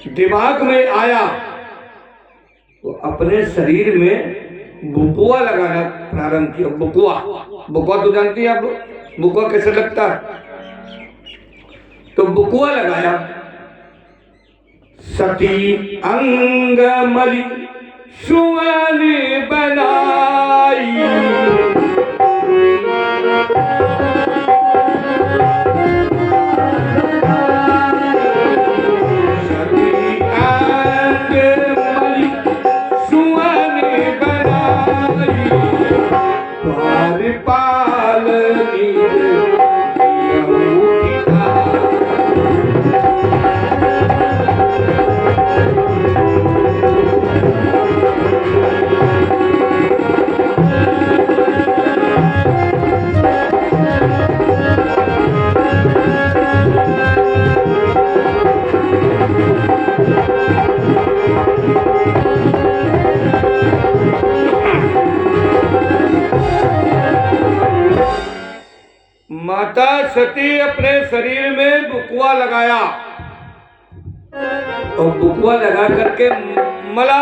दिमाग में आया तो अपने शरीर में बुकुआ लगाना प्रारंभ किया। बुकुआ, बुकुआ तो जानती हैं आप लोग, बुकुआ कैसे लगता है? तो बुकुआ लगाया। सती अंगमली सुवन बनाई, माता सती अपने शरीर में बुकुआ लगाया और बुकुआ लगा करके मला,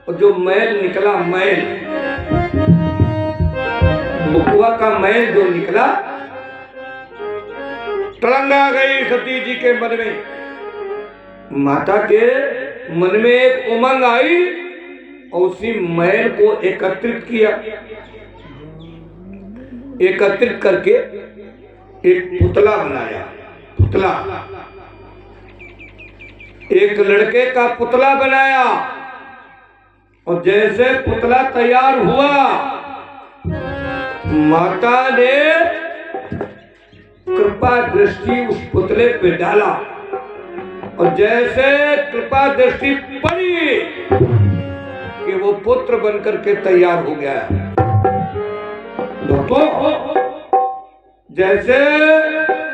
और जो मैल निकला, मैल, बुकुआ का मैल जो निकला, तड़ंग आ गई सती जी के मन में। माता के मन में एक उमंग आई और उसी मैल को एकत्रित किया। एकत्रित करके एक पुतला बनाया। पुतला, एक लड़के का पुतला बनाया। और जैसे पुतला तैयार हुआ, माता ने कृपा दृष्टि उस पुतले पे डाला और जैसे कृपा दृष्टि पड़ी कि वो पुत्र बनकर के तैयार हो गया। तो जैसे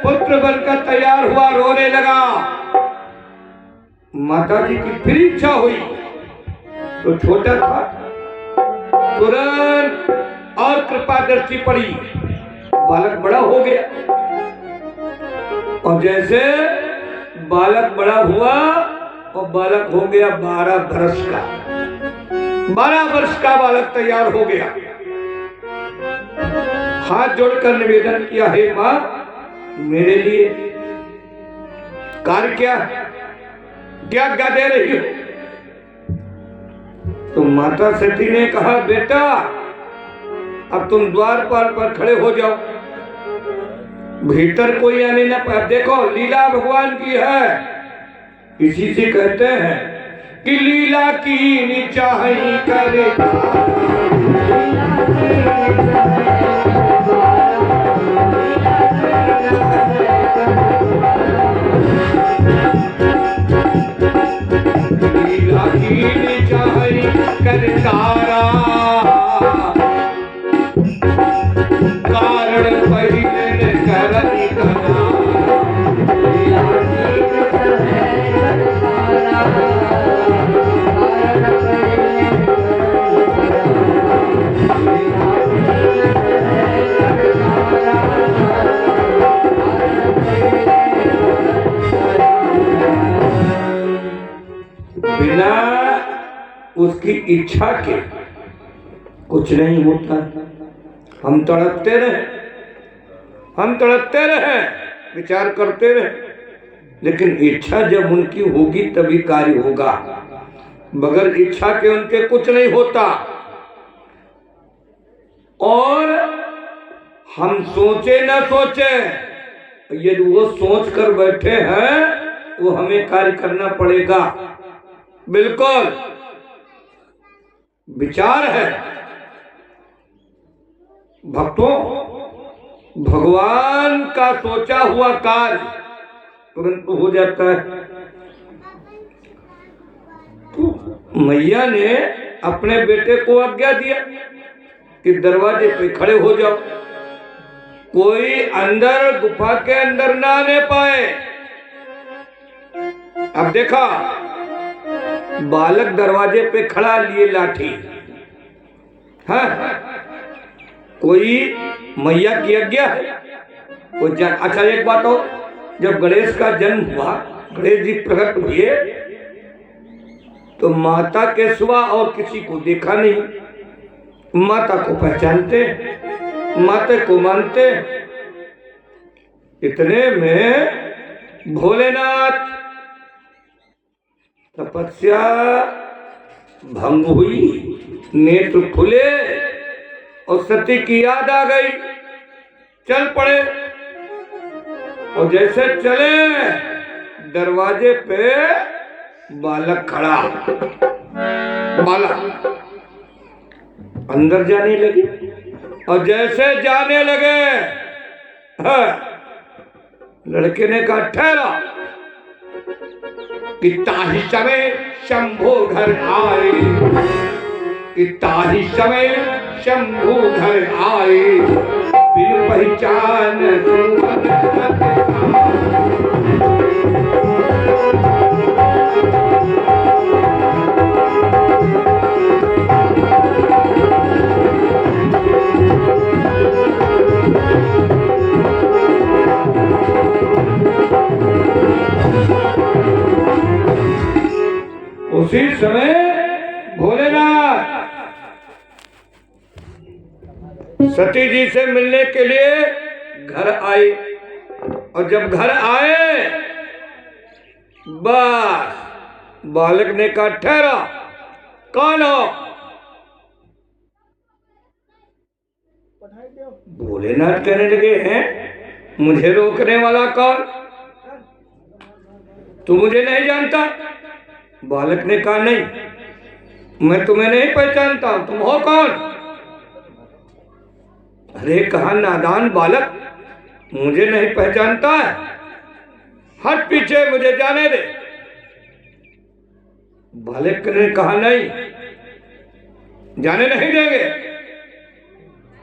पुत्र बनकर तैयार हुआ, रोने लगा। माता जी की फिर इच्छा हुई तो छोटा था, तुरंत और कृपा दृष्टि पड़ी, बालक बड़ा हो गया। और जैसे बालक बड़ा हुआ और बालक हो गया 12 वर्ष का, 12 वर्ष का बालक तैयार हो गया। हाथ जोड़कर निवेदन किया, हे मां, मेरे लिए कार्य क्या क्या दे रही हो? तो माता सती ने कहा, बेटा अब तुम द्वारपाल पर खड़े हो जाओ, भीतर कोई आने न पाए। देखो लीला भगवान की है, इसी से कहते हैं कि लीला की निचाही करे करतारा, कारण पहिले करनी करा। बिना उसकी इच्छा के कुछ नहीं होता। हम तड़पते रहे, हम तड़पते रहे, विचार करते रहे, लेकिन इच्छा जब उनकी होगी तभी कार्य होगा। बगैर इच्छा के उनके कुछ नहीं होता। और हम सोचे न सोचे, यदि वो सोच कर बैठे हैं वो हमें कार्य करना पड़ेगा। बिल्कुल विचार है। भक्तों, भगवान का सोचा हुआ कार्य तुरंत हो जाता है। तो मैया ने अपने बेटे को आज्ञा दिया कि दरवाजे पे खड़े हो जाओ, कोई अंदर गुफा के अंदर ना आने पाए। अब देखा, बालक दरवाजे पे खड़ा लिए लाठी, हाँ, कोई मैया की आज्ञा है। अच्छा एक बात हो, जब गणेश का जन्म हुआ, गणेश जी प्रकट हुए तो माता के सिवा और किसी को देखा नहीं। माता को पहचानते, माता को मानते। इतने में भोलेनाथ तपस्या भंग हुई, नेत्र खुले और सती की याद आ गई। चल पड़े और जैसे चले दरवाजे पे बालक खड़ा, बालक अंदर जाने लगे और जैसे जाने लगे लड़के ने कहा ठहरा कि ताही समय शंभु घर आए, कि ताही समय शंभु घर आए, बिन पहचान उसी समय भोलेनाथ सती जी से मिलने के लिए घर आए और जब घर आए बस बालक ने कहा ठहरा, कौन हो? भोलेनाथ कहने लगे हैं मुझे रोकने वाला कौन? तू मुझे नहीं जानता? बालक ने कहा नहीं, मैं तुम्हें नहीं पहचानता, तुम हो कौन? अरे कहा नादान बालक, मुझे नहीं पहचानता है, हट पीछे, मुझे जाने दे। बालक ने कहा नहीं, जाने नहीं देंगे।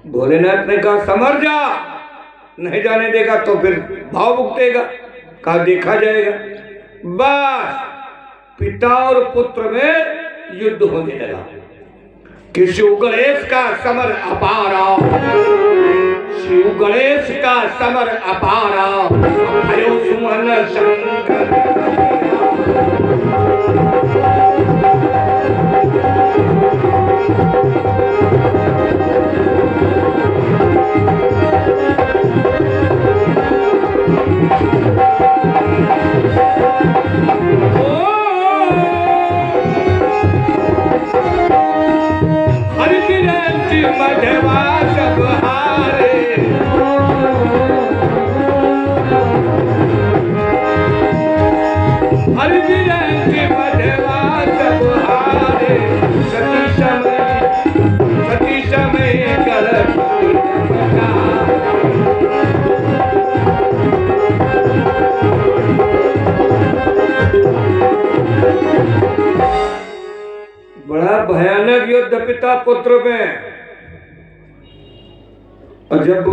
भोलेनाथ ने कहा समझ जा, नहीं जाने देगा तो फिर भाव भुगतेगा, कहा देखा जाएगा। बस पिता और पुत्र में युद्ध होने लगा कि शिव गणेश का समर अपारा, शिव गणेश का समर अपारा, भयो सुमन शंकर। मधवा सब हारे, हर बिरंगी मधवा सब हारे, सती समय गलत बड़ा भयानक युद्ध पिता पुत्र में। और जब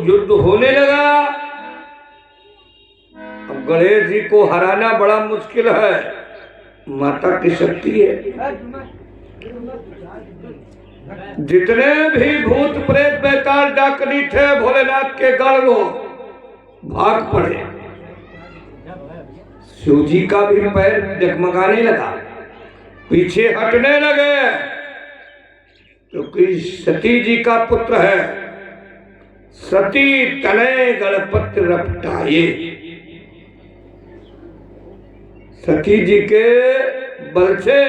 युद्ध होने लगा, अब गणेश जी को हराना बड़ा मुश्किल है, माता की शक्ति है। जितने भी भूत प्रेत बेताल डाकनी थे भोलेनाथ के गढ़ वो भाग पड़े। शिव जी का भी पैर डगमगाने लगा, पीछे हटने लगे, क्योंकि सती जी का पुत्र है। सती तनय गणपति रपटाए, सती जी के बल से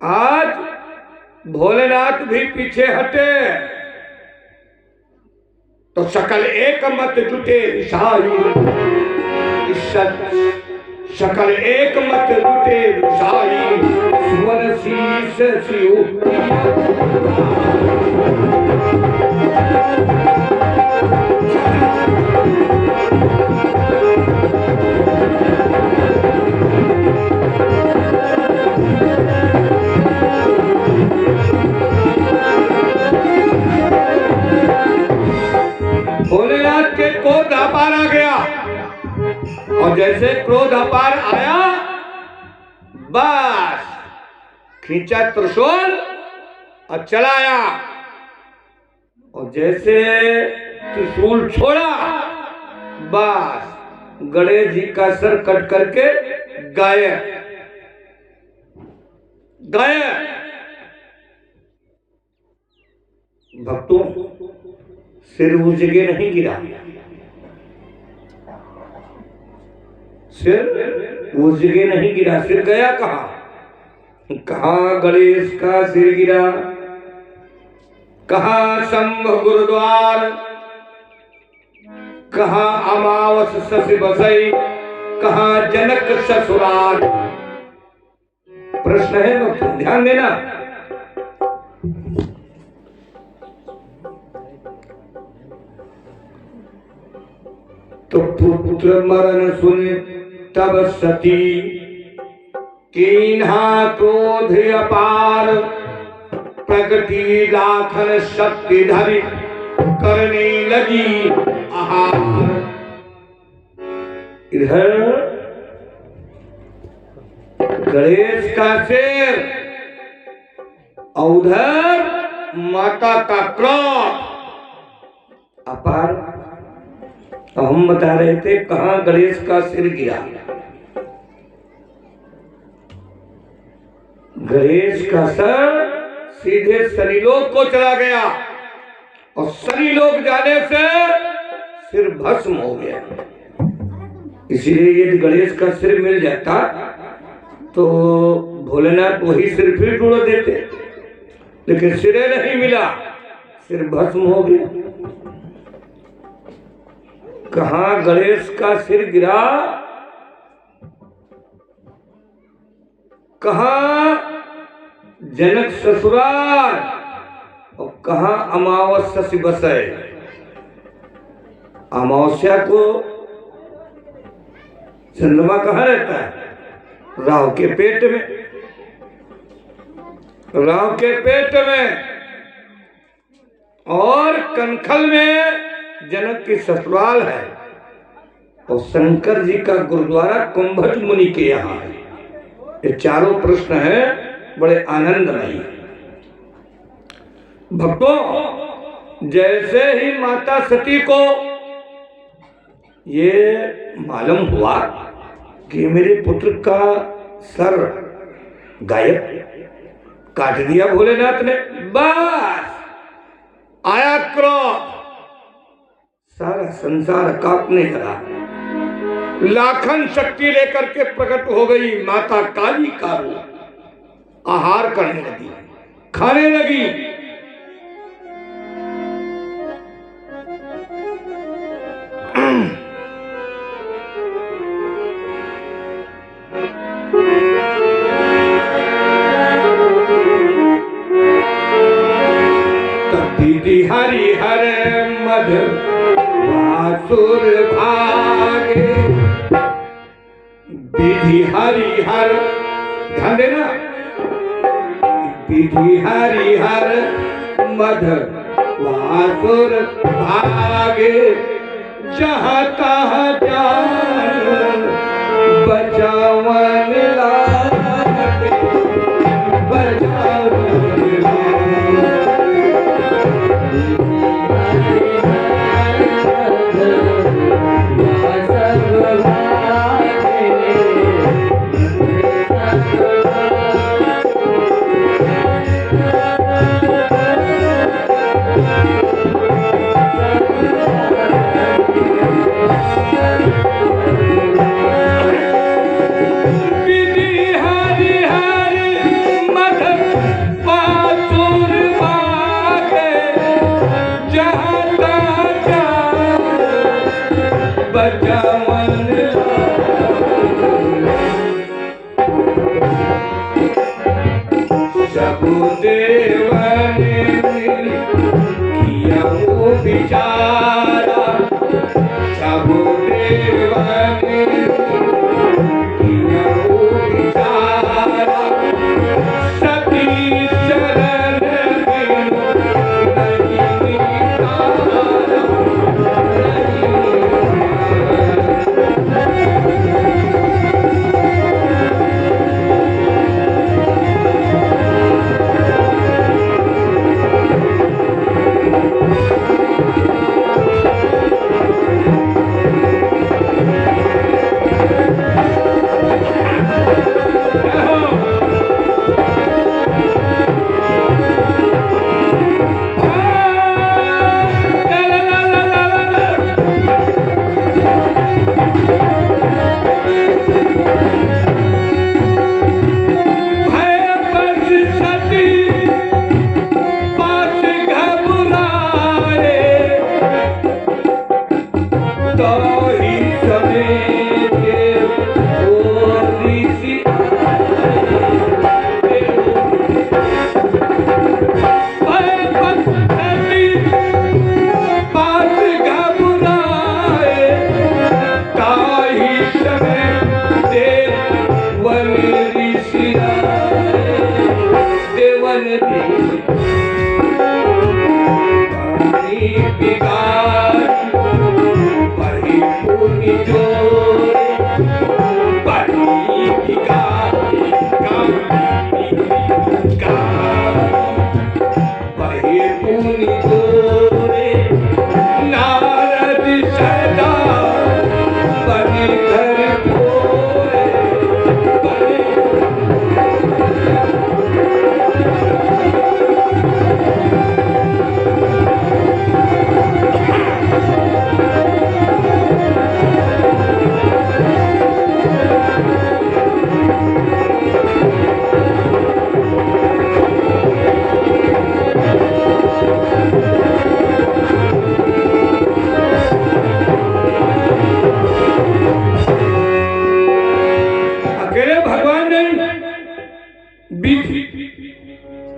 आज भोलेनाथ भी पीछे हटे तो सकल एक मत जुटे ऋषाई, सकल एक मत जुटे ऋषाई, सुवन शीस शिव। भोलेनाथ के क्रोध अपार आ गया और जैसे क्रोध अपार आया बस खींचा त्रिशूल और चलाया और जैसे त्रिशूल छोड़ा बस गणेश जी का सर कट करके गायब गायब। भक्तों, सिर उस जगह नहीं गिरा, सिर उस जगह नहीं गिरा, सिर गया कहां? कहां गणेश का सिर गिरा? कहां शंभ गुरुद्वार, कहां अमावस शशि बसई, कहां जनक ससुराल? प्रश्न है भक्तों, ध्यान देना। तो पुत्र मरण सुन तब सती, कीन्हा क्रोध अपार, प्रगति लाखन शक्ति धरि, करने लगी आहार। इधर गणेश का सिर, उधर माता का क्रोध अपार। हम बता रहे थे कहां गणेश का सिर गिरा। गणेश का सर सीधे शनिलोक को चला गया और शनिलोक जाने से सिर भस्म हो गया। इसीलिए यदि गणेश का सिर मिल जाता तो भोलेनाथ वही सिर फिर तोड़ देते, लेकिन सिरे नहीं मिला, सिर भस्म हो गया। कहां गणेश का सिर गिरा? कहां जनक ससुराल और कहां अमावस शशि बसई। अमावस्या को चंद्रमा कहां रहता है? राहु के पेट में, राहु के पेट में। और कनखल में जनक की ससुराल है और शंकर जी का गुरुद्वारा कुंभज मुनि के यहाँ है। ये चारों प्रश्न हैं बड़े आनंदमयी। भक्तों, जैसे ही माता सती को ये मालूम हुआ कि मेरे पुत्र का सर गायब, काट दिया भोलेनाथ ने, बस आया क्रोध, सारा संसार कांपने लगा। लाखन शक्ति लेकर के प्रकट हो गई माता काली का रूप, आहार करने लगी, खाने लगी। दीदी हरि हर मध वासुर भागे, विधि हरि हर, ध्यान देना, विधि हरि हर मध वासुर भागे, जहाँ तहाँ जान बचावन लागे, बचावन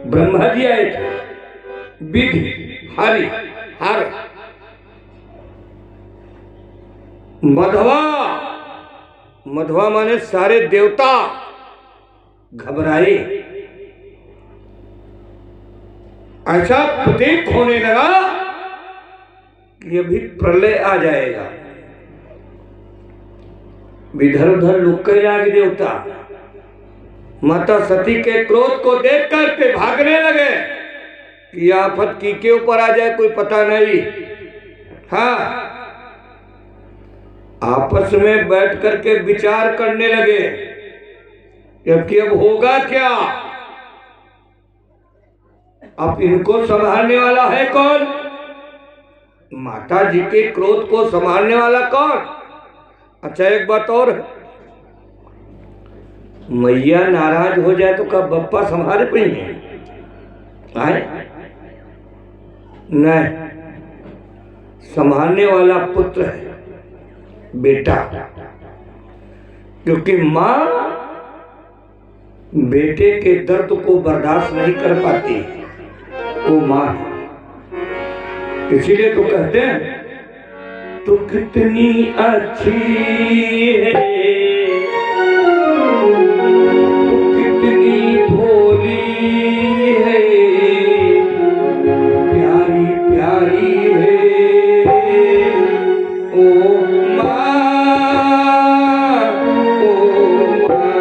ब्रह्मा जी आए थे, विधि हरि हर मधवा, मधवा माने सारे देवता घबराए। ऐसा प्रतीत होने लगा कि अभी प्रलय आ जाएगा। इधर उधर लुक्के लागे देवता, माता सती के क्रोध को देखकर के भागने लगे कि आफत की के ऊपर आ जाए कोई पता नहीं। हाँ, आपस में बैठ करके विचार करने लगे कि अब होगा क्या, अब इनको संभालने वाला है कौन? माता जी के क्रोध को संभालने वाला कौन? अच्छा एक बात और, मैया नाराज हो जाए तो कब बप्पा संभाल पाएंगे? नहीं, संभालने वाला पुत्र है, बेटा। क्योंकि माँ बेटे के दर्द को बर्दाश्त नहीं कर पाती, वो माँ है। इसीलिए तो कहते हैं तो कितनी अच्छी है, तो कितनी भोली है, प्यारी प्यारी है ओ माँ, ओ माँ।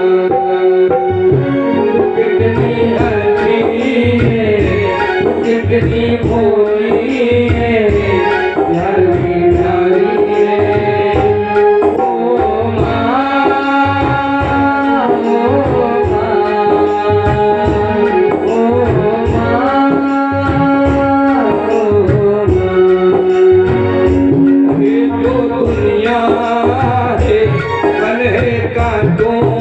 तो कितनी अच्छी है, तो कितनी भोली है, प्यारी दुनिया है बने कांटों